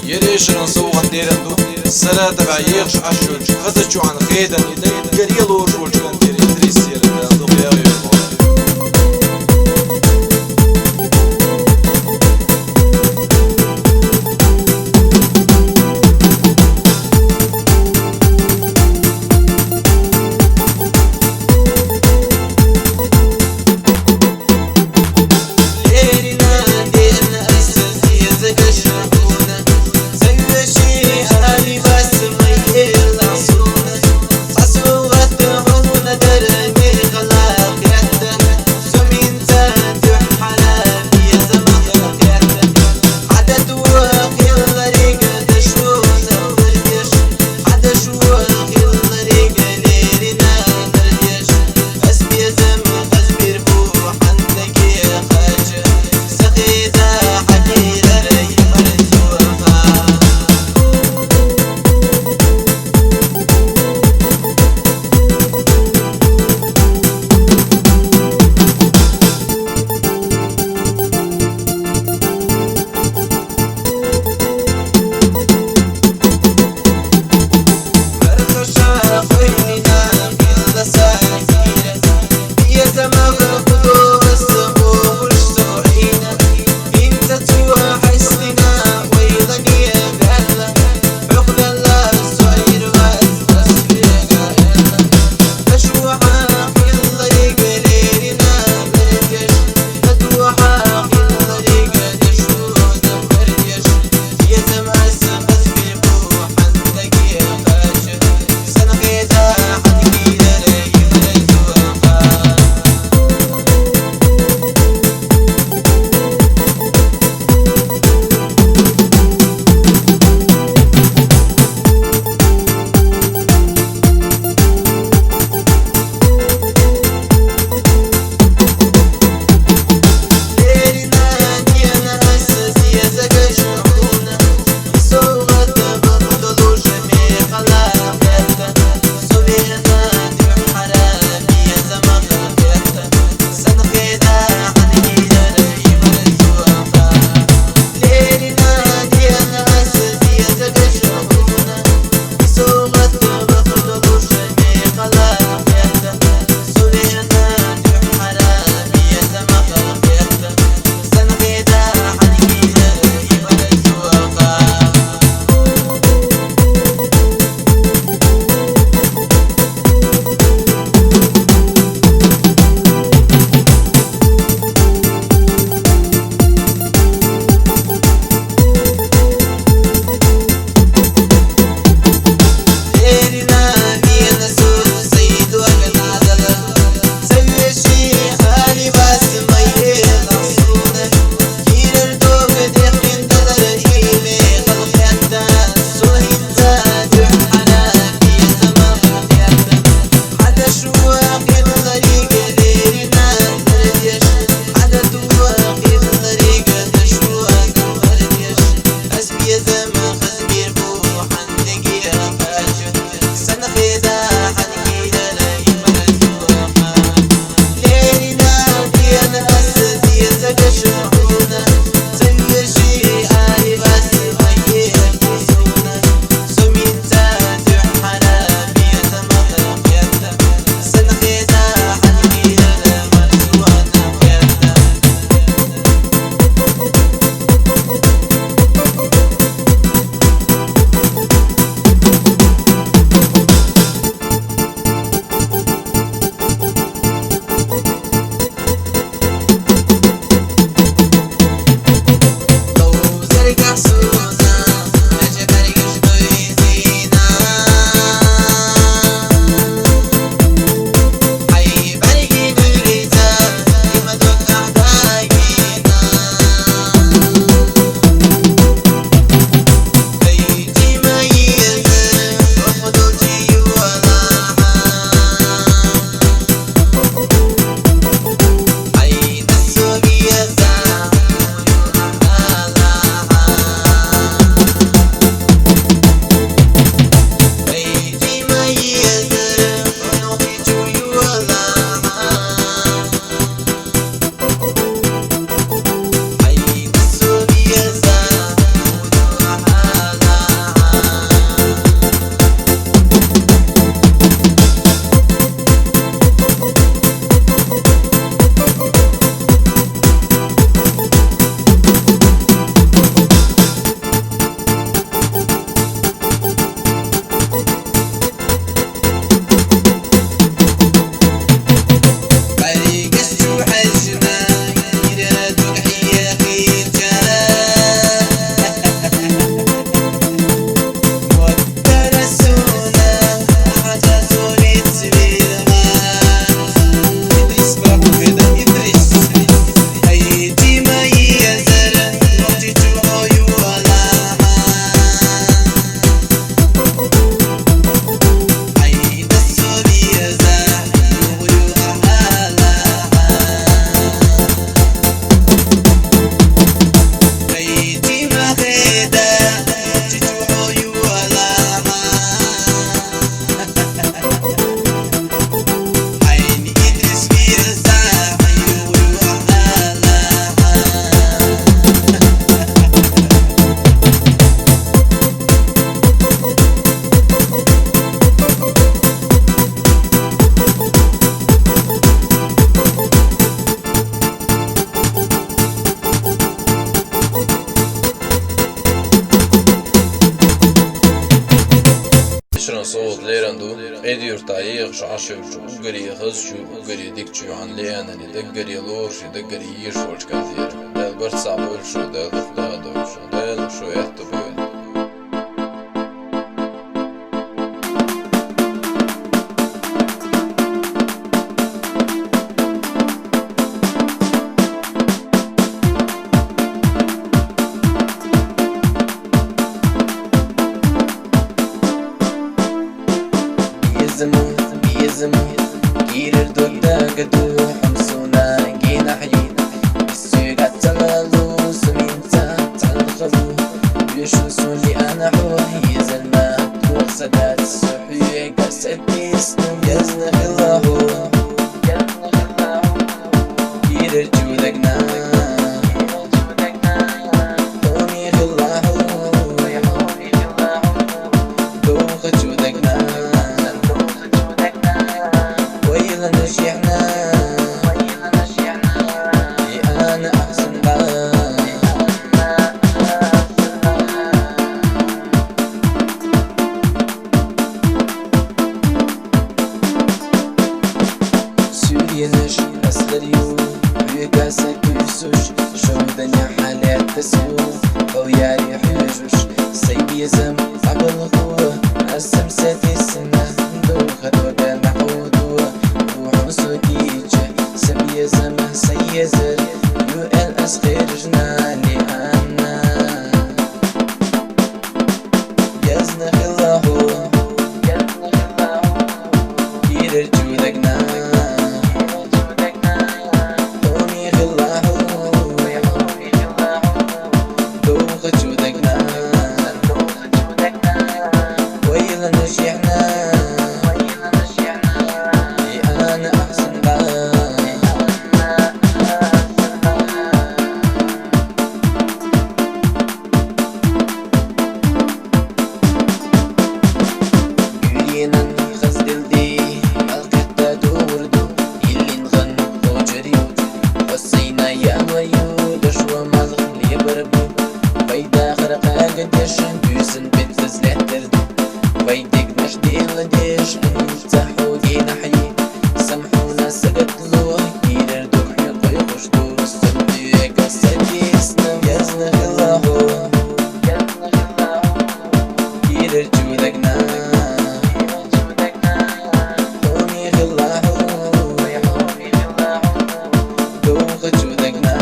يريش نصوغ ديرندو السلا تبع يغش عشوج خزتشو عن غيدا قريلو رجول كان ديري تريس يرد دوغيا غيرو در يشرن صوت ليرندو إدير تايغ عشر وقري خزشو وقري ديكشو عن ليانا دقري لورش دقري يشوش كثير دل برتسع برشو دل دخدادوشو دل شو يحتبون بيزمو كيرر دودا قدو حمسونا جينا حيين السيقات تلالو سمينتا تلخلو بيشو سولي انا حوحي زلما توق سدات السحوية قاسدي سنو يزن خلاهو كيرر جودقنا حومي خلاهو دوخ جودقنا نشيحنا أنا أحسن سوريا نش أسلريو ويقاسك يسوش شو دنيا حالات تسيو أو ياري حيوش سيبي زم عبر القوة أسم ساتي السنة دوخة ودا معودوة سبي زمه سيزر يو ال اس خرجنا لأنا يزن خلاهو كيرر جودقنا حومي خلاهو دوخ جودقنا ويلا نشيحنا لأنا أحسن خزدلدي القطة دوردو يلي نغن وجريود وصينا يا ويود شو مالغ لي بربو ويدا خرقا قديش بيسن بتفز لحتردو ويدك نشدي لديش انتحو دينا حيين سامحونا سقط له كيرر دوحي قوي خشدو سمدي قصدي سنم يزن خلاهو كيرر جودقنا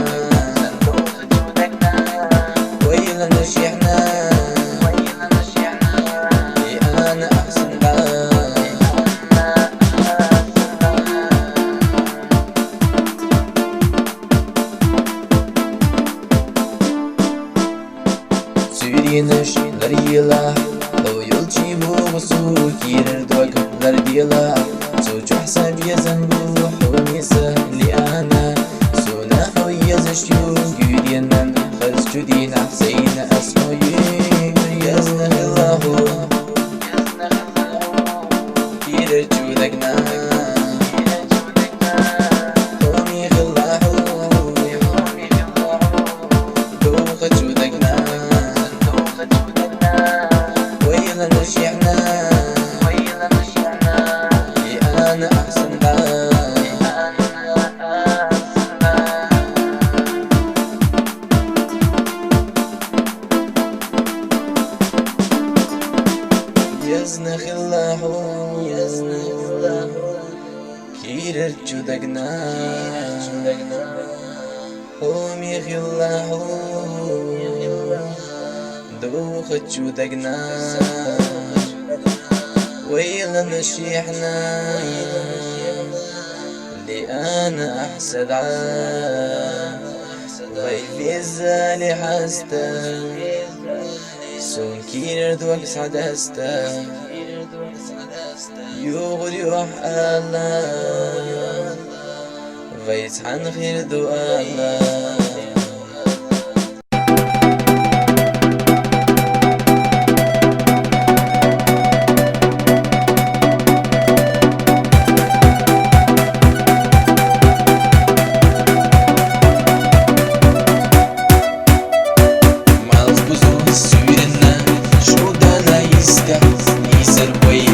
ويلا نشيحنا لأنا أحسن سوري نش لريلا لو يلجي بو وسو كيرر دوك لرديلا زوجو حساب يزنبو حوميسا لأنا سونا حوية زشيو قيدينا خلص جدينا سينا أسمو يزن خلاهو كيرر جودقنا حومي خلاهو دوخ جودقنا ويلا نشيحنا لأنا أحسن يزن خلاهو كيرر جودقنا حومي خلاهو دوخ جودقنا ويلا نشيحنا لأنا أحسد ويفي الزالي حستا سون كيرر دوك سعدستا يغري وحالا ويتحن خير دوالا Way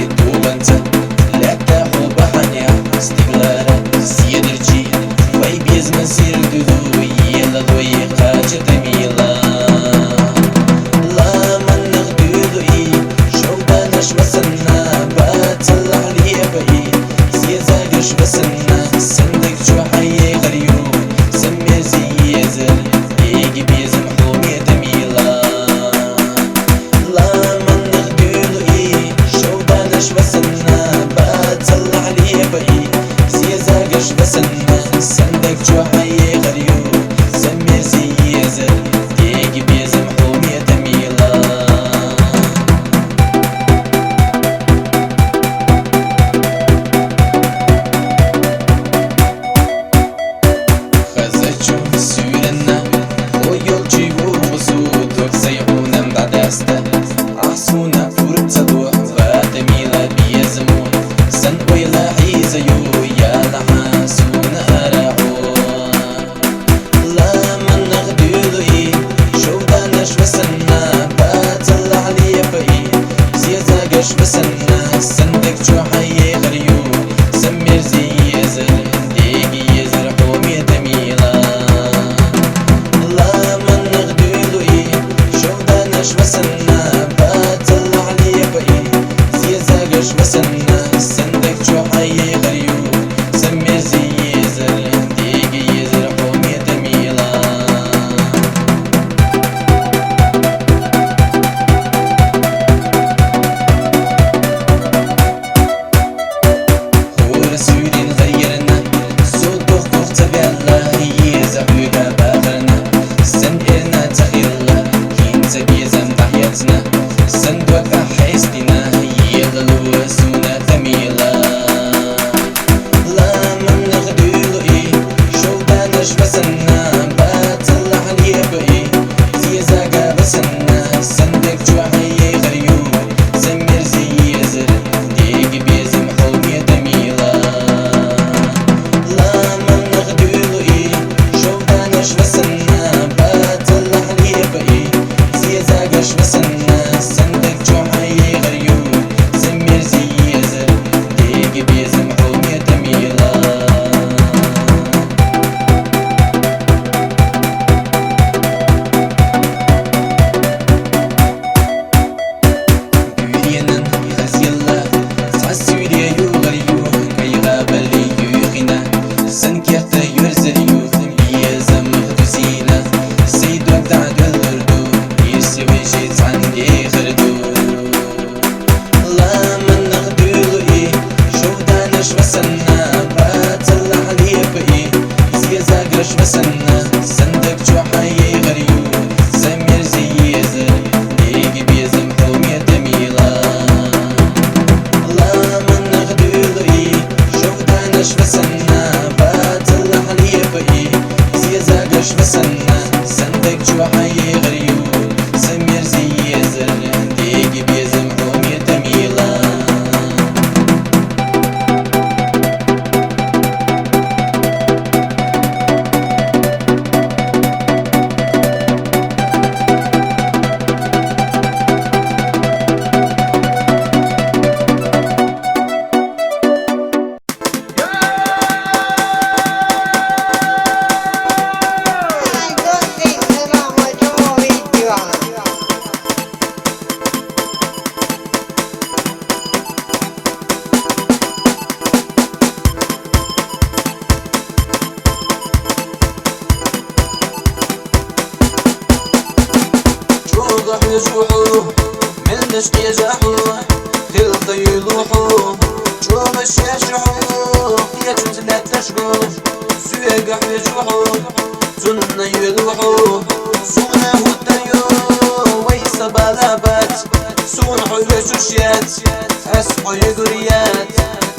غش بسنا سندك جو حي غريو سمير زي يزر ديقي يزر حومي دميلا الله من نغدولو شو دانش بسنا باتل علي بقي زيزا غش بسنا سندك جو حي غريو سمير زي يزر ديقي يزر حومي دميلا سودين غيرنا صوت بخ تبع الله يزعونا باخرنا سندنا تخير الله كنت بيزم تحياتنا سندوك حيستنا يضلو سونا ثميلا لا من نغدولو شو دانش بسنا باتلح لي بقي زيزاقا بسنا سندك جوحي غريو سمير زي يزر ديق بيزم حومي دميلا بسنا باتلح لي بقي زيزاقش بسنا سندك جوحي غريو سمير زي يزر ديق بيزم حومي دميلا بيرينن خزيلا سعسوريا يو غريو كي غابلي يوخنا سنكيت يرزريو بيزم خدوسينا سيدو ابدعد والغردو يسوي جيت عندي خردو لا من نغدولو شو دانش بسنا باتلح لي بقي زيزاقش بسنا سندك جوحي غريو سمير زي يزر ديق بيزم حومي دميلا لا من نغدولو شو دانش بسنا باتلح لي بقي زيزاقش بسنا سندك جوحي غريو سمير زي يزر ديق بيزم حومي دميلا يجوحو من نشق يجاحو خلط يلوحو شو مش يشحو يجوز لا تشقو سيقح يجوحو سنة يلوحو سنة هديو ويس بلابات سنة يشوشيات أسحو يقريات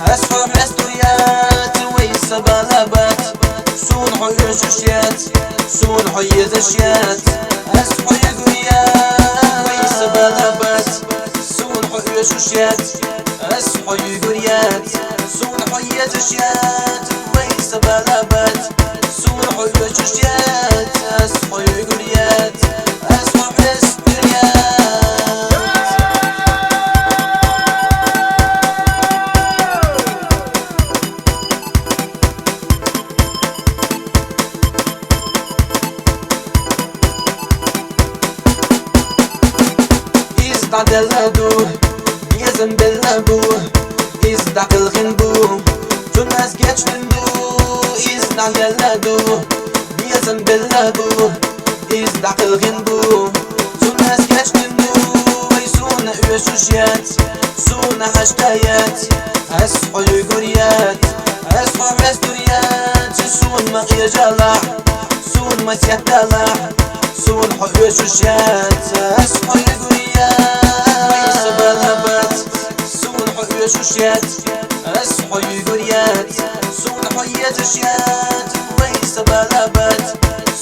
أسحو حستريات ويس بلابات سنة يشوشيات سنة يزشيات أسحو يقريات بلابات سون حي شوشيات أسحو يقريات سون حي زشيات ويس بلابات سون حي شوشيات أسحو يقريات أسحو حسدريات ازدع الهدو يزن بالهبو ازدع الغنبو جناس جاتش تندو ازدع الهدو يزن بالهبو ازدع الغنبو جناس جاتش تندو ويسونا يشوشيات سونا حشتايات أسحو يقريات أسحو حستريات سون مغيا جلع سون مسيح دلع سون حو يشوشيات أسحو يقريات ويس بلابات سون حو يشوشيات أسحو يقريات سون حو يزشيات ويس بلابات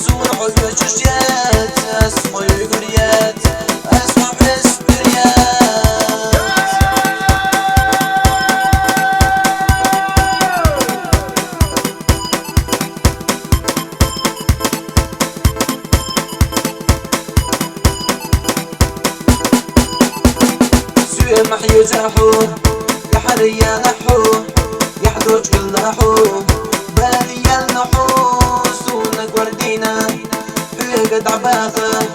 سون حو يشوشيات أسحو يقريات أسحو حستريات سوية محي جاحو يا حرية لحو يا حدوج كل لحو بالي يلنحو سونك وردينا حوية قد عباخة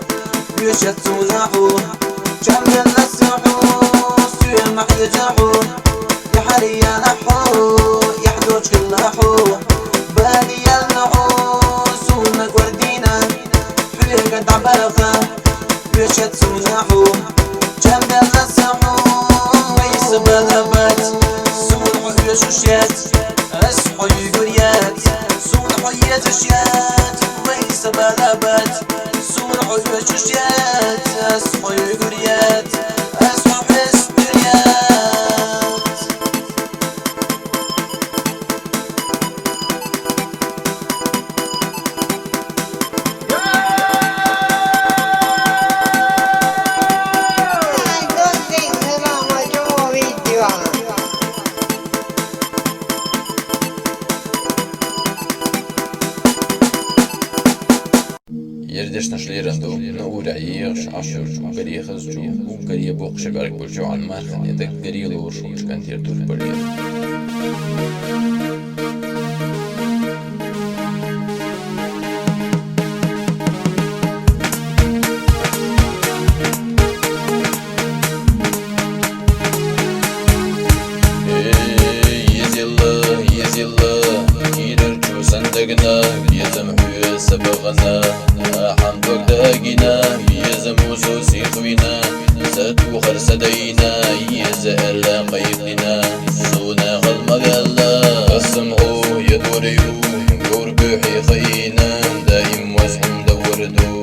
يوشت سونحو جمل لسحو سوية محي جاحو يا حرية لحو يا حدوج كل لحو بالي يلنحو سونك وردينا حوية قد عباخة يوشت سونحو جمل لسحو ويس بلبات سونحو يشوشيات أسحو يقريات سونحو يتشيات ويس بلبات سونحو يشوشيات أسحو يقريات أسحو حسبريات يردش نشليرندو نقول عيش عشر قريه خزجو وقريه بوق شبارك برجو عن مارخن يدك قريه لورش ومشكان تيرتو البريه صندقنا يزم حوي سبغنا حمدوك داقنا يزم وسوسي خوينا ساتو خرسدينا يزأل قيبنا صونا غلم غلا السمعو يدوريو قربحي خينا دايم وزحم دوردو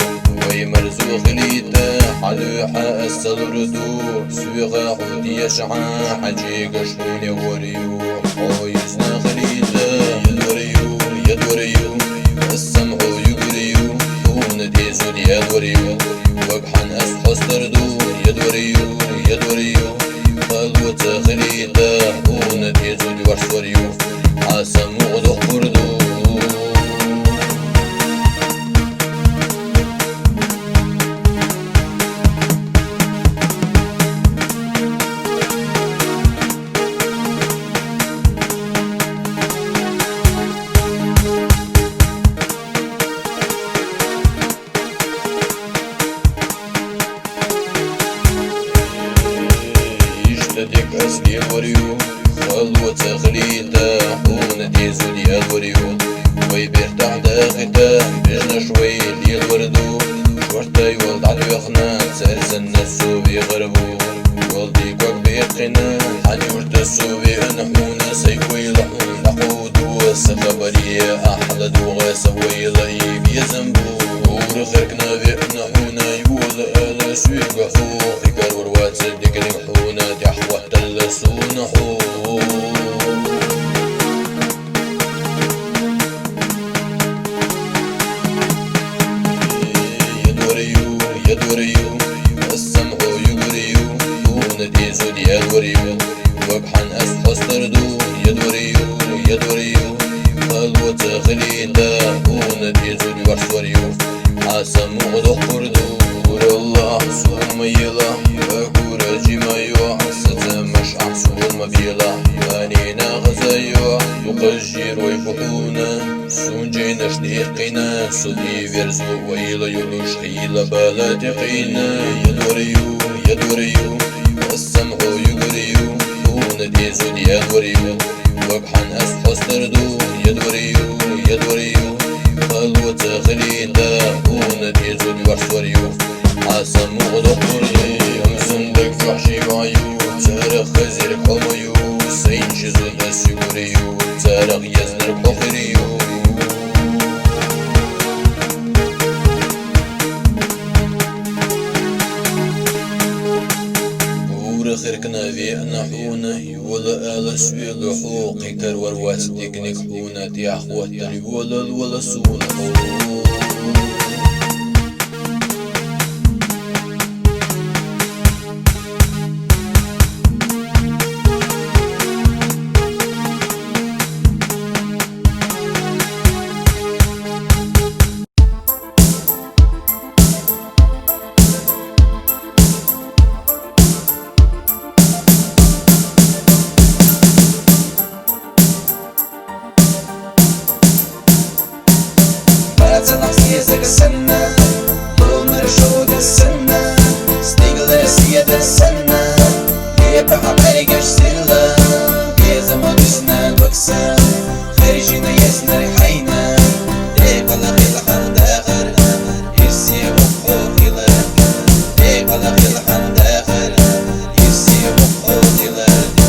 ويمرزو خليتا حلوحا السلردو سويغا حودي يشعا حجي قشوني وريو ويزنا خليتا يدوريو يدوريو السمع يقريو هون ديزو يدوريو وقحن أسحس تردو يدوريو يدوريو خلوة خليطة هون ديزو ورسوريو حاسم وضح بردو ديك أسلي وريو خلوة خليطة هون ديزو وريو ويبيرتاح داختا بجنا شوي الوردو شورتا يولد على يخنا سارسن السو بيغربو والدي كوك بيقنا حاني ورتسو بينحونا سيكوي لحون لحودو سخبرية أحلى دوغا سوي ضيب يزنبو ورخركنا بينحونا يقول ألا سويق حوق إكار وروات صدق لمحونا تحوى تلسون حوق يدوريو السمع يقريو هون ديزو يدوريو وقحن أسحس تردو يدوريو يدوريو خلوة خليطة هون ديزو ورسوريو حاسم وضح بردو قول الله سوى ميلا وقول جيمايو ستمش أحسول مبيلا مانينا غزايو يقجير ويفحونا سونجينا شديقنا صدي فيرزو ويلا يلوش خيلا بلادقينا يدوريو يدوريو السمع يقريو هون ديزو يدوريو وقحن أسحس تردو يدوريو يدوريو خلوة خليطة هون ديزو ورسوريو حاسم وضح بردو صندق فحشي بعيو تارخ خزير حميو سين جزو ناس يقريو تارخ يزنر بخريو خيركنا في نحونا ولا آل سويل حوقي كرور واسدك نكحونا تيحوة تري ولا سونا السنة يبقى برقش سلة بيزا ما بسنا بكسا خارجنا يسنا ريحينا يقلق الحن داخل يسي وفوق لك يقلق الحن داخل يسي وفوق لك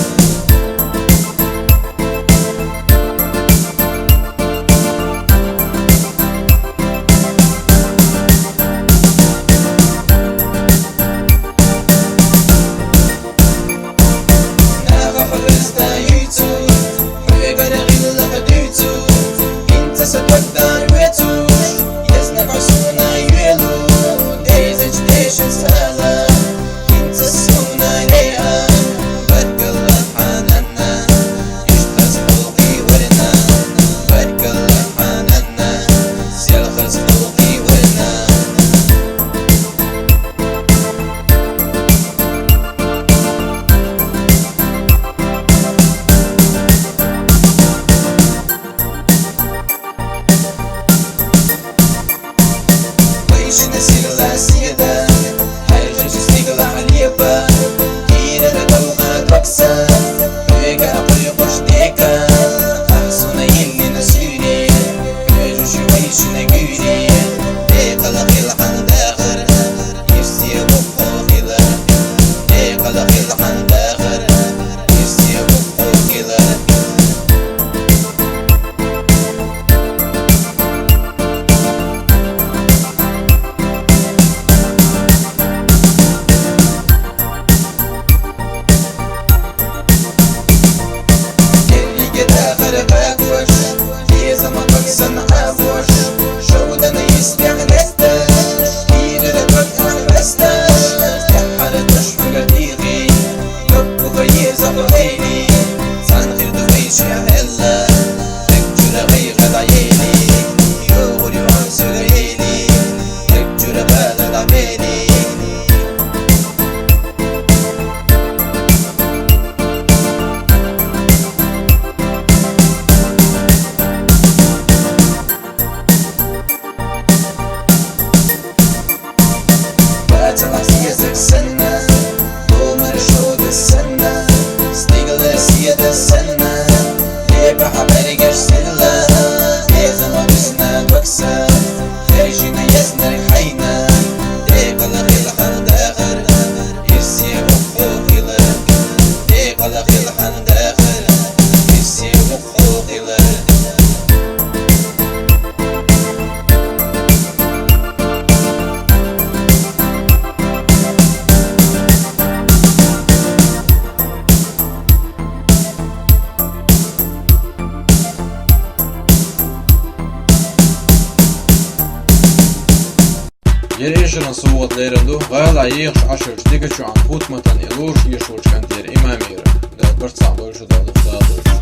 Yerişinin soğutlarında hala yığış aşır stikçu an putmatan elur yışurç kantir imamira. Da bartsam doyuşu da doyuşu.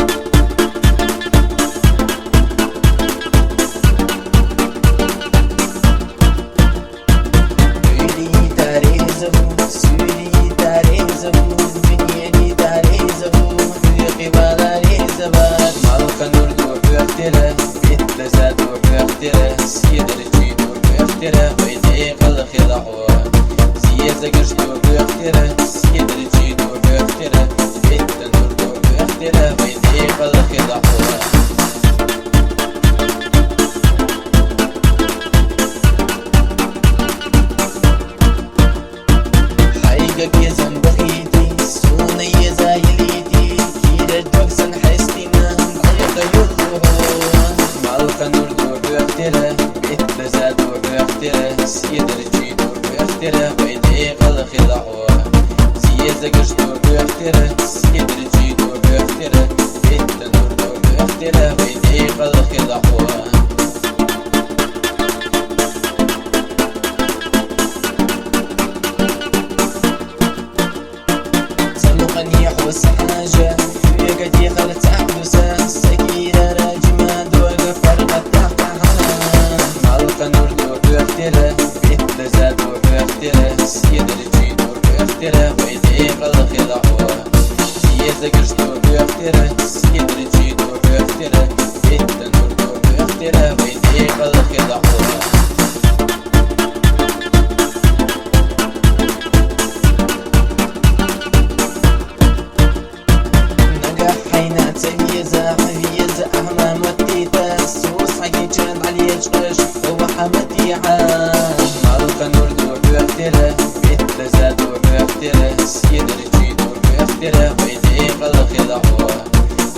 اخترس يدري دور اختره ويدي قلق يضعوه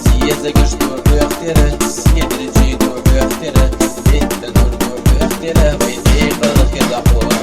زيادة قشدور اخترس يدري دور اختره بيت دور اختره ويدي قلق يضعوه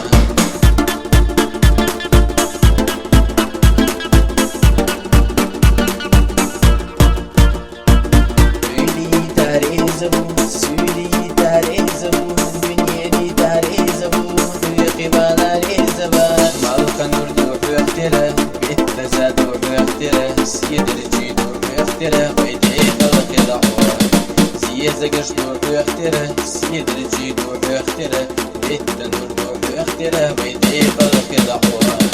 زقش دور بيختره يدري جي دور بيختره التنور دور بيختره ويدي قلق يضعوها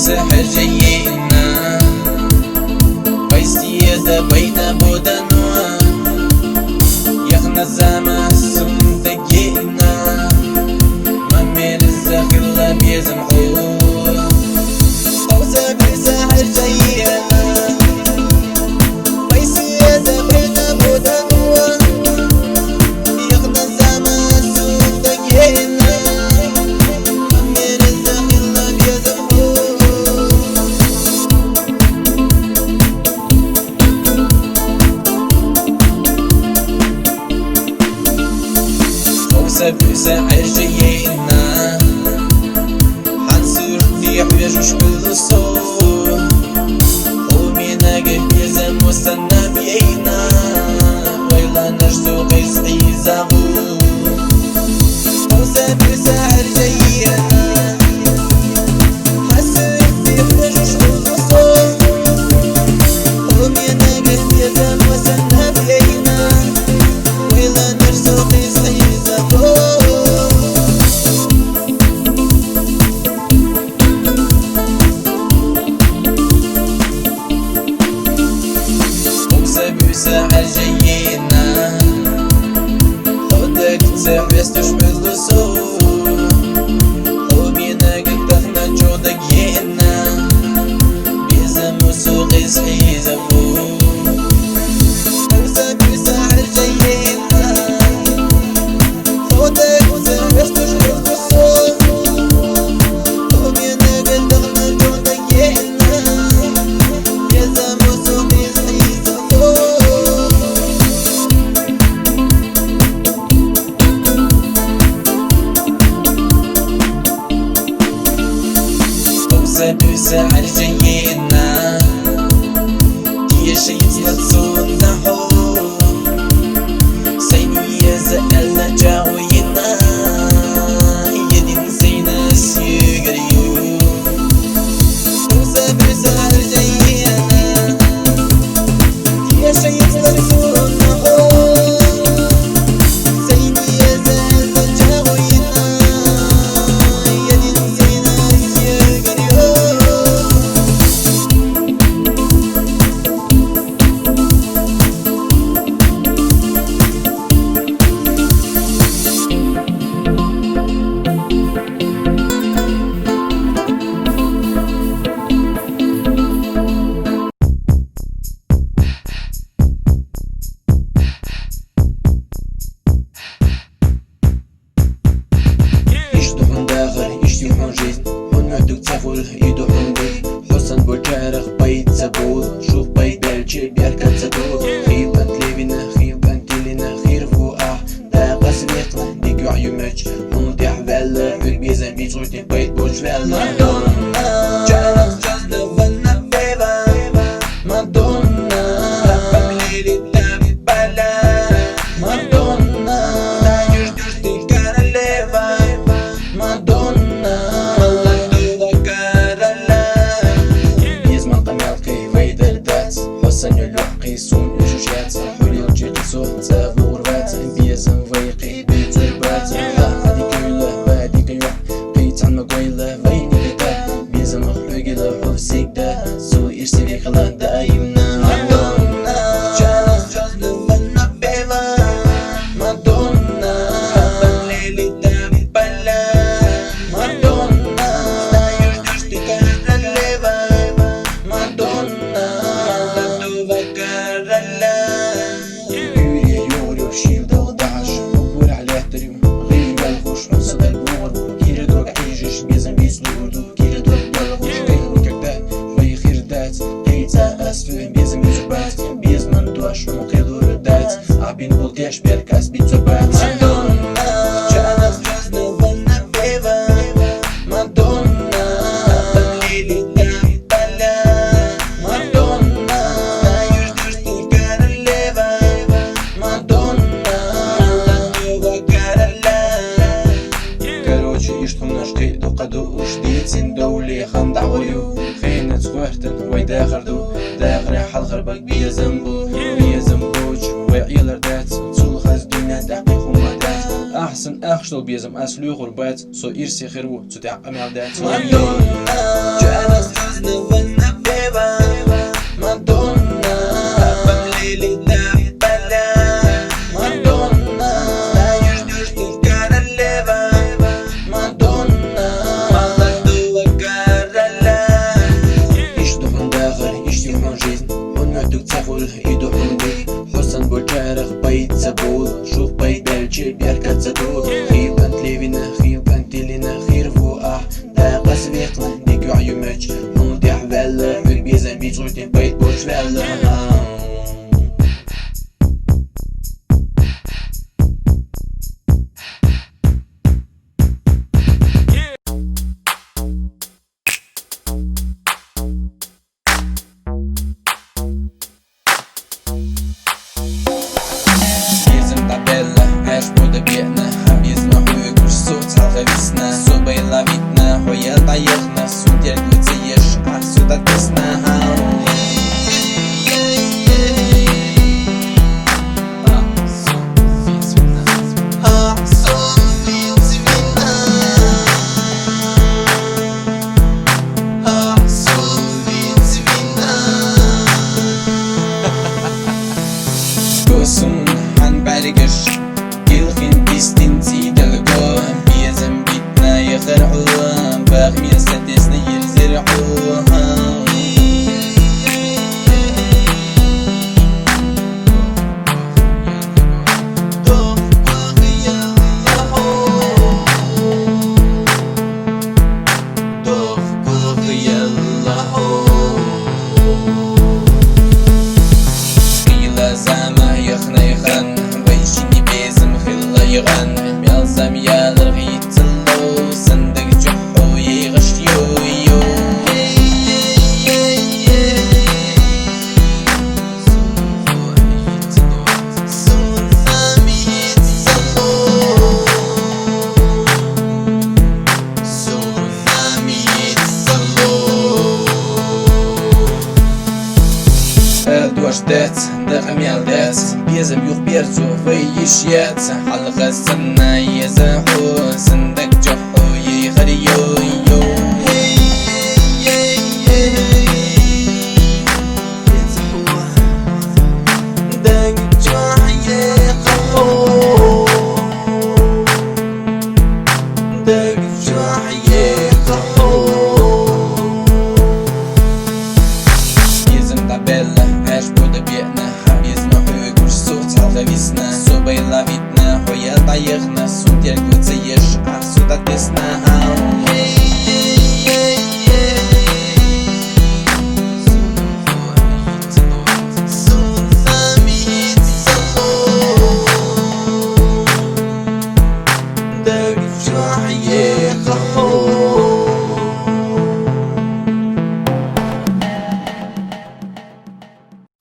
بسحر جينا ويسيادة بين بودنوا يخنا زمان سن تجينا ممير الزاخر لا بيزمحوه قوسة بسحر جينا ويسيادة بين بودنوا يخنا زمان سن تجينا ممير الزاخر لا بيزمحوه بسحر جينا حنصير في حواجوش بالصوت ومينا قلب يزم واستنى بينا ويلا نجدو قيس عيزاغو بسحر جينا حنصير في حواجوش بالصوت ومينا قلب يزم واستنى بينا ويلا نجدو قيس عيزاغو بسحر جينا خدك تسحر يستشبه الصوت ومينا قدرنا جودك جينا بيزم وسوق يصحي زفوف بسحر جينا خدك تسحر يستشبه الصوت ومينا قدرنا جودك جينا بيزم وسوق يصحي زفوف بسحر جينا يا شي تصون نحو سيني يا زقلنا جاوينا يدي نسينا سيقريو بسحر جينا يا شي تصون نحو سيني يا زقلنا جاوينا يدي نسينا سيقريو حسن بوجارخ بيت زبود شوف بيت بلجي بيركب زدود خيل بنت ليفينا خيل بنت لينا خير فوقع دا قسميقنا ديكو عيومج هندي حبالة عود بيزن بيجوتي بيت بوجفال مادونا جارخ جزنا ونا بيبا مادونا فاميلي دابت بالا مادونا تاجوش دوشتي كان الليفا مادونا حسن يلقي سون جوجات حولي رجعت سوق تسافل غربات بيزن فيقي بيت ربات هذيك يلا وهذيك يوح قيت عن مقويلة فيني بدا بيزن مخلوقي لحوف سيكدا سو إرسي بيخلا دايمنا مادونا جانخ جزنا Bin bultiash berkas bitsobat Madonna Чанах звездного напева Мадонна Лили на поля Мадонна Знаю, ждешь ты королева Мадонна Молодого короля Короче, иштум ножки доқаду Уштиетсин доулихан дعвою خينة سخوحتن ويداخردو داخري حالخربك بيا زنبو وعيالر دات سول خاز دنيا دقيق ومدات أحسن أخشلو بيزم أسلو غربات سو إرسي خيرو سو تعقم عدات مادونا جانا سوزنا والنبيبا مادونا بمليلي دابلا مادونا ستايش دوش تلكارليبا مادونا مالدو وكارلا إشتوخن داخل إشتوخن жизнь Он нотук цахул идухун бей Хосан бочарах баит забул Шух байдальче бяркат задул Хил антлевина, хил антилина Хир вуах, дaqas векла Бегу аюмач, он дях вэлла Ül безан бич рутин байт бош вэлла عاش بودا بيئنا حبيزنا حوي كرش صوت عالغبيسنا سو بيلا بيتنا حويا ضيخنا سو ديال قوتيش عكسو تدسنا Gosum han bergers Gilgin pistin tidalgo Biyazem bitna yakharhu Bagmiya sadesna yirzirhu يغن بيلزم يالغي يتلو صندق جحو يغش يو دوش دات دقم يالدات بيزم يوخ بيرتو ويشيات حلقة سنة يزحو صندق جحو يخريو عاش بودا بيئنا حبيزنا حوي كرش صوت عالغبيسنا سو بيلا بيتنا حويا ضيخنا سو ديال قوتيش عكسو تدسنا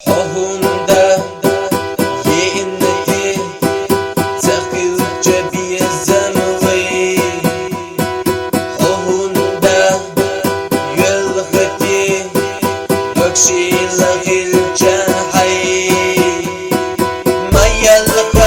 Hohunda ye'inati taqil jabiya zamwi Hohunda yalghati bakshi laghil jahay Mayalqa